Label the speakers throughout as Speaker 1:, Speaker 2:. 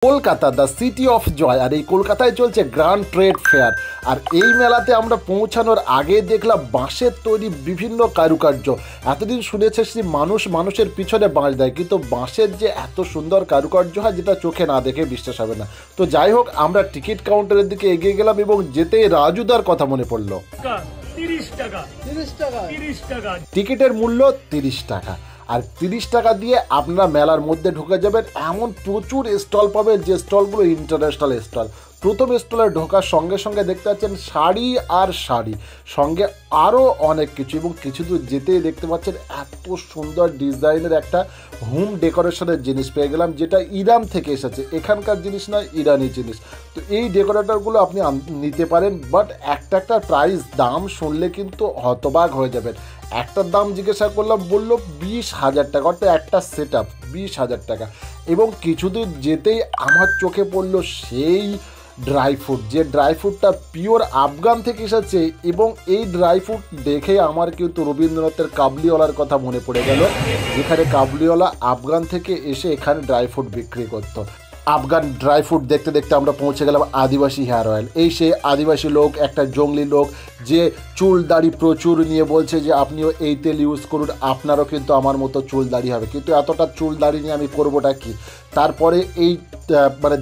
Speaker 1: Kolkata the city of joy. আর এই কলকাতায় চলছে গ্র্যান্ড ট্রেড ফেয়ার। আর এই মেলাতে আমরা পৌঁছানোর আগে দেখলাম বাঁশের তৈরি বিভিন্ন কারুকার্য। এতদিন শুনেছে মানুষের পিছনে বাঁশ দেয়, কিন্তু বাঁশের যে এত সুন্দর কারুকার্য হয় যেটা চোখে না দেখে বিশ্বাস হবে না। তো যাই হোক, আমরা টিকিট কাউন্টারের দিকে এগিয়ে গেলাম এবং যেতেই রাজুদার কথা মনে পড়লো।
Speaker 2: 30 টাকা
Speaker 1: টিকিটের মূল্য 30 টাকা। আর 30 টাকা দিয়ে আপনারা মেলার মধ্যে ঢুকে যাবেন। এমন প্রচুর স্টল পাবেন যে স্টলগুলো ইন্টারন্যাশনাল স্টল। প্রথম স্টলে ঢোকার সঙ্গে সঙ্গে দেখতে পাচ্ছেন শাড়ি আর শাড়ি, সঙ্গে আরও অনেক কিছু, এবং কিছু দূর যেতেই দেখতে পাচ্ছেন এত সুন্দর ডিজাইনের একটা হোম ডেকোরেশনের জিনিস পেয়ে গেলাম, যেটা ইরান থেকে এসেছে। এখানকার জিনিস নয়, ইরানি জিনিস। তো এই ডেকোরেটরগুলো আপনি নিতে পারেন, বাট একটা প্রাইস দাম শুনলে কিন্তু হতবাক হয়ে যাবেন। একটার দাম জিজ্ঞাসা করলাম, বললো 20,000 টাকা, অর্থাৎ একটা সেট আপ 20,000 টাকা। এবং কিছুদূর যেতেই আমার চোখে পড়লো সেই ড্রাই ফ্রুট, যে ড্রাই ফ্রুটটা পিওর আফগান থেকে এসেছে। এবং এই ড্রাই ফ্রুট দেখে আমার কিন্তু রবীন্দ্রনাথের কাবুলিওয়ালার কথা মনে পড়ে গেল, যেখানে কাবুলিওয়ালা আফগান থেকে এসে এখানে ড্রাই ফ্রুট বিক্রি করতো। আফগান ড্রাই ফ্রুট দেখতে দেখতে আমরা পৌঁছে গেলাম আদিবাসী হেয়ার অয়েল। এই সে আদিবাসী লোক, একটা জঙ্গলি লোক, যে চুল দাড়ি প্রচুর নিয়ে বলছে যে আপনিও এই তেল ইউজ করুন, আপনারও কিন্তু আমার মতো চুল দাড়ি হবে। কিন্তু এতটা চুল দাড়ি নিয়ে আমি করবোটা কি? তারপরে এই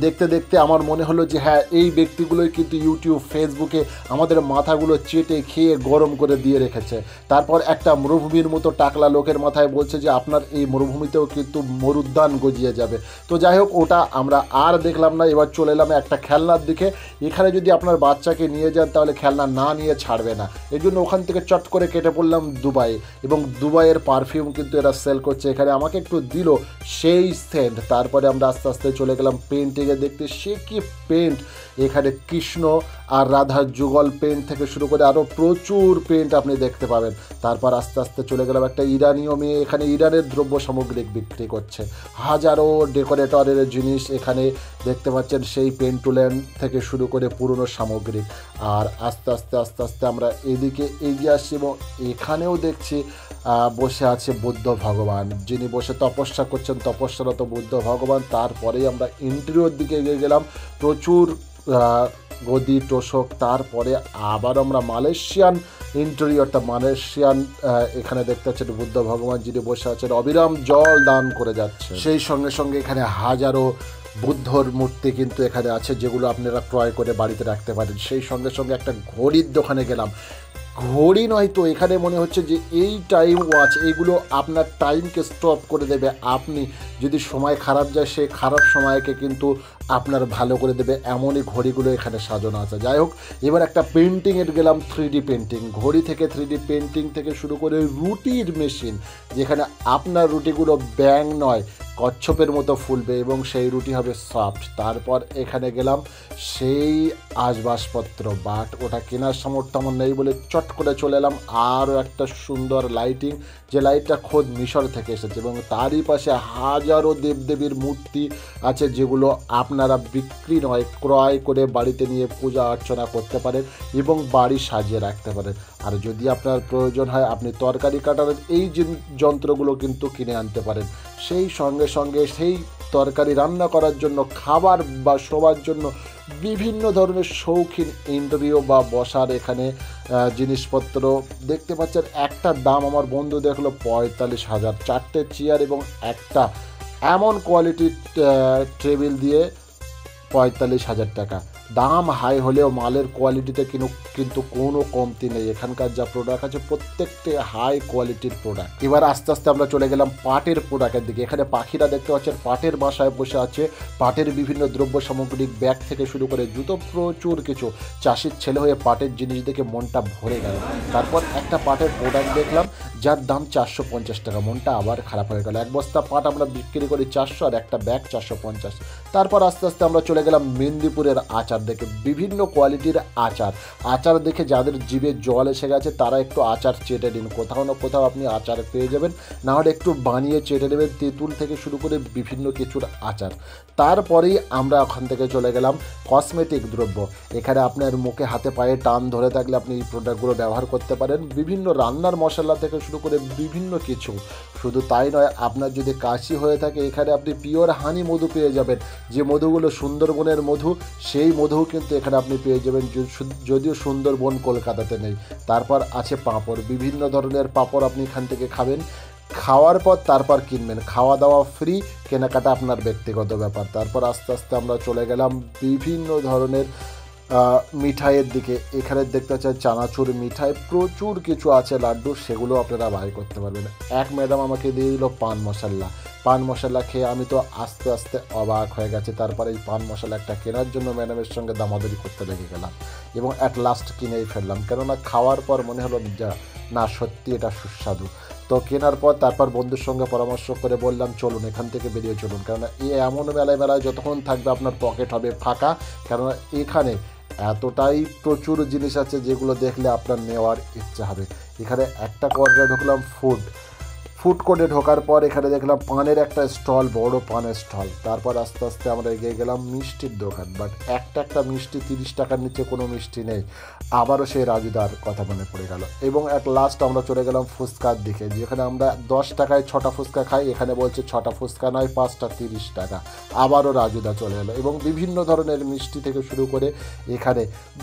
Speaker 1: দেখতে দেখতে আমার মনে হলো যে হ্যাঁ, এই ব্যক্তিগুলোই কিন্তু ইউটিউব ফেসবুকে আমাদের মাথাগুলো চেটে খেয়ে গরম করে দিয়ে রেখেছে। তারপর একটা মরুভূমির মতো টাকলা লোকের মাথায় বলছে যে আপনার এই মরুভূমিতেও কিন্তু মরুদ্যান গজিয়ে যাবে। তো যাই হোক, ওটা আমরা আর দেখলাম না। এবার চলে এলাম একটা খেলনার দিকে। এখানে যদি আপনার বাচ্চাকে নিয়ে যান তাহলে খেলনা না নিয়ে ছাড়বে না, এই জন্য ওখান থেকে চট করে কেটে পড়লাম দুবাই। এবং দুবাইয়ের পারফিউম কিন্তু এরা সেল করছে। এখানে আমাকে একটু দিল সেই সেন্ট। তারপরে আমরা আস্তে আস্তে চলে গেলাম পেন্টিংয়ে দেখতে। সে কি পেন্ট! এখানে কৃষ্ণ আর রাধার যুগল পেন্ট থেকে শুরু করে আরও প্রচুর পেন্ট আপনি দেখতে পাবেন। তারপর আস্তে আস্তে চলে গেলাম একটা ইরানীয় মেয়ে, এখানে ইরানের দ্রব্য সামগ্রী বিক্রি করছে। হাজারো ডেকোরেটরের জিনিস এখানে দেখতে পাচ্ছেন, সেই পেন্টুলেন থেকে শুরু করে পুরনো সামগ্রী। আর আস্তে আস্তে আমরা এদিকে এগিয়ে আসছি এবং এখানেও দেখছি বসে আছে বুদ্ধ ভগবান, যিনি বসে তপস্যা করছেন, তপস্যারত বুদ্ধ ভগবান। তারপরেই আমরা ইন্টেরিয়র দিকে এগিয়ে গেলাম, প্রচুর গদি তোষক। তারপরে আবার আমরা মালয়েশিয়ান ইন্টেরিয়রটা, মালয়েশিয়ান এখানে দেখতে পাচ্ছেন বুদ্ধ ভগবান যিনি বসে আছেন, অবিরাম জল দান করে যাচ্ছে। সেই সঙ্গে সঙ্গে এখানে হাজারো বুদ্ধর মূর্তি কিন্তু এখানে আছে, যেগুলো আপনারা ক্রয় করে বাড়িতে রাখতে পারেন। সেই সঙ্গে সঙ্গে একটা ঘড়ির দোকানে গেলাম। ঘড়ি নয় তো, এখানে মনে হচ্ছে যে এই টাইম ওয়াচ, এইগুলো আপনার টাইমকে স্টপ করে দেবে। আপনি যদি সময় খারাপ যায়, সেই খারাপ সময়কে কিন্তু আপনার ভালো করে দেবে, এমনই ঘড়িগুলো এখানে সাজানো আছে। যাই হোক, এবার একটা পেন্টিংয়ের গেলাম, 3D পেন্টিং। ঘড়ি থেকে 3D পেন্টিং থেকে শুরু করে রুটির মেশিন, যেখানে আপনার রুটিগুলো ব্যাং নয়, কচ্ছপের মতো ফুলবে এবং সেই রুটি হবে সফট। তারপর এখানে গেলাম সেই আসবাবপত্র, বাট ওটা কেনার সামর্থ্য আমার নেই বলে চট করে চলে এলাম আরও একটা সুন্দর লাইটিং, যে লাইটটা খোদ মিশর থেকে এসেছে। এবং তারই পাশে হাজারো দেবদেবীর মূর্তি আছে, যেগুলো আপনারা বিক্রি নয়, ক্রয় করে বাড়িতে নিয়ে পূজা অর্চনা করতে পারেন এবং বাড়ি সাজিয়ে রাখতে পারেন। আর যদি আপনার প্রয়োজন হয়, আপনি তরকারি কাটার এই যন্ত্রগুলো কিন্তু কিনে আনতে পারেন। সেই সঙ্গে সঙ্গে সেই তরকারি রান্না করার জন্য, খাবার বা শোবার জন্য বিভিন্ন ধরনের শৌখিন ইন্টেরিয়র বা বসার এখানে জিনিসপত্র দেখতে পাচ্ছেন। একটা দাম আমার বন্ধু দেখলো 45,000, 4টে চেয়ার এবং একটা এমন কোয়ালিটির টেবিল দিয়ে 45,000 টাকা। দাম হাই হলেও মালের কোয়ালিটিতে কিন্তু কোনো কমতি নেই। এখানকার যা প্রোডাক্ট আছে প্রত্যেকটি হাই কোয়ালিটির প্রোডাক্ট। এবার আস্তে আস্তে আমরা চলে গেলাম পাটের প্রোডাক্টের দিকে। এখানে পাখিরা দেখতে পাচ্ছেন পাটের বাসায় বসে আছে, পাটের বিভিন্ন দ্রব্য সামগ্রিক ব্যাগ থেকে শুরু করে জুতো, প্রচুর কিছু। চাষির ছেলে হয়ে পাটের জিনিস দেখে মনটা ভরে গেল। তারপর একটা পাটের প্রোডাক্ট দেখলাম যার দাম 450 টাকা, মনটা আবার খারাপ হয়ে গেল। এক বস্তা পাট আমরা বিক্রি করি 400 আর একটা ব্যাগ 450। তারপর আস্তে আস্তে আমরা চলে গেলাম মেদিনীপুরের আচার দেখে, বিভিন্ন কোয়ালিটির আচার দেখে যাদের জিভে জল এসে গেছে তারা একটু আচার চেটে নিন। কোথাও না কোথাও আপনি আচার পেয়ে যাবেন, না হলে একটু বানিয়ে চেটে নেবেন, তেঁতুল থেকে শুরু করে বিভিন্ন কিছুর আচার। তারপরেই আমরা ওখান থেকে চলে গেলাম কসমেটিক দ্রব্য। এখানে আপনার মুখে হাতে পায়ে টান ধরে থাকলে আপনি এই প্রোডাক্টগুলো ব্যবহার করতে পারেন। বিভিন্ন রান্নার মশলা থেকে শুরু করে বিভিন্ন কিছু। শুধু তাই নয়, আপনার যদি কাশি হয়ে থাকে এখানে আপনি পিওর হানি মধু পেয়ে যাবেন, যে মধুগুলো সুন্দরবনের মধু, সেই মধু কিন্তু এখানে আপনি পেয়ে যাবেন, যদিও সুন্দরবন কলকাতাতে নেই। তারপর আছে পাঁপড়, বিভিন্ন ধরনের পাঁপড় আপনি এখান থেকে খাবেন, খাওয়ার পর তারপর কিনবেন, খাওয়া দাওয়া ফ্রি, কেনাকাটা আপনার ব্যক্তিগত ব্যাপার। তারপর আস্তে আস্তে আমরা চলে গেলাম বিভিন্ন ধরনের মিঠাইয়ের দিকে। এখানে দেখতে পাচ্ছেন চানাচুর মিঠাই, প্রচুর কিছু আছে, লাড্ডু, সেগুলো আপনারা বাই করতে পারবেন। এক ম্যাডাম আমাকে দিয়ে দিল পান মশলা। পান মশলা খেয়ে আমি তো আস্তে আস্তে অবাক হয়ে গেছে। তারপরে এই পান মশলা একটা কেনার জন্য ম্যাডামের সঙ্গে দামাদারি করতে লেগে গেলাম এবং অ্যাট লাস্ট কিনেই ফেললাম, কেননা খাওয়ার পর মনে হলো না সত্যি এটা সুস্বাদু। তো কেনার পর তারপর বন্ধুর সঙ্গে পরামর্শ করে বললাম চলুন এখান থেকে বেরিয়ে চলুন, কেননা এমন মেলায় যতক্ষণ থাকবে আপনার পকেট হবে ফাঁকা, কেননা এখানে এতটাই প্রচুর জিনিস আছে যেগুলো দেখলে আপনার নেওয়ার ইচ্ছা হবে। এখানে একটা কর্নারে ঢুকলাম ফুড কোর্টে ঢোকার পর এখানে দেখলাম পানের একটা স্টল, বড় পানের স্টল। তারপর আস্তে আস্তে আমরা এগিয়ে গেলাম মিষ্টির দোকান, বাট একটা মিষ্টি 30 টাকার নিচে কোনো মিষ্টি নেই। আবারও সেই রাজুদার কথা মনে পড়ে গেল এবং অ্যাট লাস্ট আমরা চলে গেলাম ফুচকার দিকে, যেখানে আমরা 10 টাকায় 6টা ফুচকা খাই, এখানে বলছে 6টা ফুচকা নয় 5টা 30 টাকা। আবারও রাজুদা চলে এলো এবং বিভিন্ন ধরনের মিষ্টি থেকে শুরু করে এখানে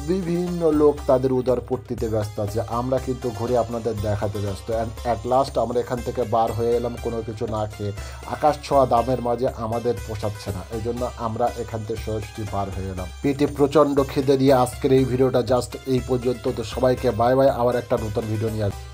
Speaker 1: বিভিন্ন লোক তাদের উদরপূর্তিতে ব্যস্ত আছে। আমরা কিন্তু ঘুরে আপনাদের দেখাতে ব্যস্ত। অ্যান্ড অ্যাট লাস্ট আমরা এখান থেকে বার হয়ে এলাম কোনো কিছু না খেয়ে। আকাশ ছোঁয়া দামের মাঝে আমাদের পোষাচ্ছে না, এই জন্য আমরা এখান থেকে সরাসরি বার হয়ে এলাম। পেটে প্রচণ্ড খিদে দিয়ে আজকের এই ভিডিওটা জাস্ট এই পর্যন্ত। তো সবাইকে বাই বাই, আবার একটা নতুন ভিডিও নিয়ে আসবো।